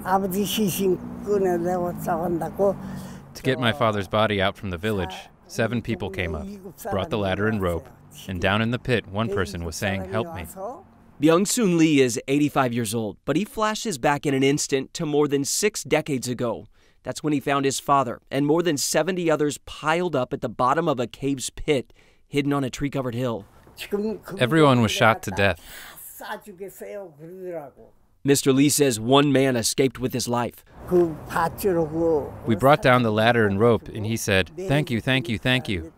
아버지 시신 꺼내려고 싸운다고. To get my father's body out from the village, 7 people came up, brought the ladder and rope, and down in the pit, one person was saying, "Help me." Byung-Soon Lee is 85 years old, but he flashes back in an instant to more than 6 decades ago. That's when he found his father and more than 70 others piled up at the bottom of a cave's pit, hidden on a tree-covered hill. Everyone was shot to death. Mr. Lee says one man escaped with his life. We brought down the ladder and rope, and he said, "Thank you, thank you, thank you."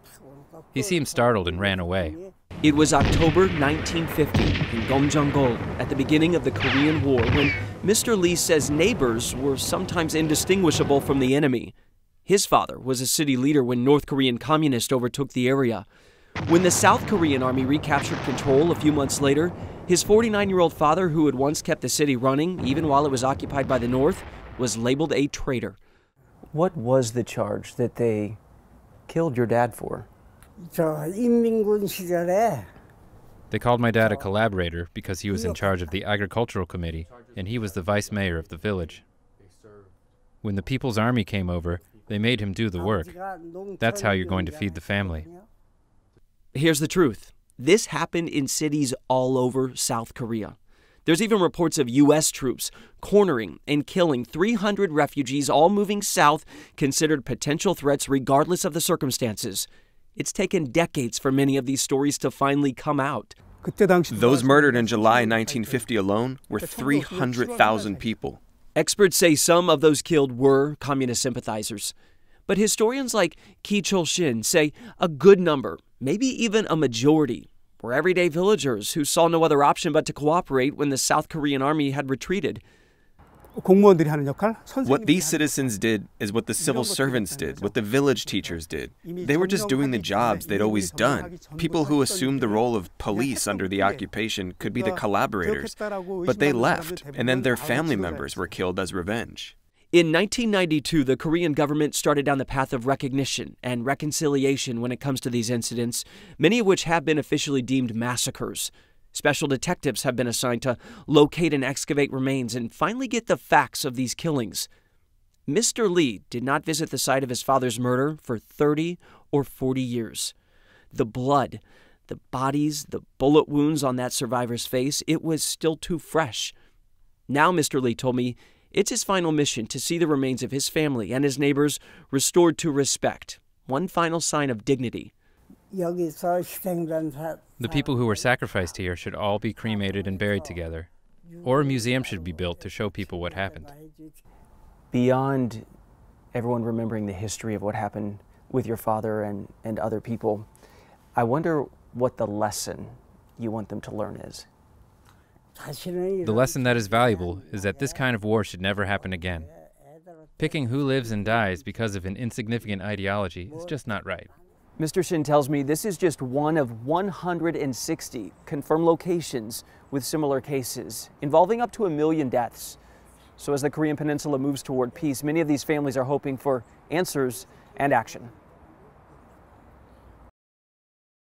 He seemed startled and ran away. It was October 1950 in Gomjeonggol at the beginning of the Korean War when Mr. Lee says neighbors were sometimes indistinguishable from the enemy. His father was a city leader when North Korean communists overtook the area. When the South Korean army recaptured control a few months later, his 49-year-old father, who had once kept the city running even while it was occupied by the North, was labeled a traitor. What was the charge that they killed your dad for? They called my dad a collaborator because he was in charge of the agricultural committee, and he was the vice mayor of the village. When the People's Army came over, they made him do the work. That's how you're going to feed the family. Here's the truth. This happened in cities all over South Korea. There's even reports of U.S. troops cornering and killing 300 refugees, all moving south, considered potential threats regardless of the circumstances. It's taken decades for many of these stories to finally come out. Those murdered in July 1950 alone were 300,000 people. Experts say some of those killed were communist sympathizers. But historians like Ki Chul-shin say a good number, maybe even a majority, were everyday villagers who saw no other option but to cooperate when the South Korean army had retreated. What these citizens did is what the civil servants did, what the village teachers did. They were just doing the jobs they'd always done. People who assumed the role of police under the occupation could be the collaborators, but they left, and then their family members were killed as revenge. In 1992, the Korean government started down the path of recognition and reconciliation when it comes to these incidents, many of which have been officially deemed massacres. Special detectives have been assigned to locate and excavate remains and finally get the facts of these killings. Mr. Lee did not visit the site of his father's murder for 30 or 40 years. The blood, the bodies, the bullet wounds on that survivor's face, it was still too fresh. Now, Mr. Lee told me, it's his final mission to see the remains of his family and his neighbors restored to respect, one final sign of dignity. The people who were sacrificed here should all be cremated and buried together. Or a museum should be built to show people what happened. Beyond everyone remembering the history of what happened with your father and other people, I wonder what the lesson you want them to learn is. The lesson that is valuable is that this kind of war should never happen again. Picking who lives and dies because of an insignificant ideology is just not right. Mr. Shin tells me this is just one of 160 confirmed locations with similar cases, involving up to 1 million deaths. So as the Korean Peninsula moves toward peace, many of these families are hoping for answers and action.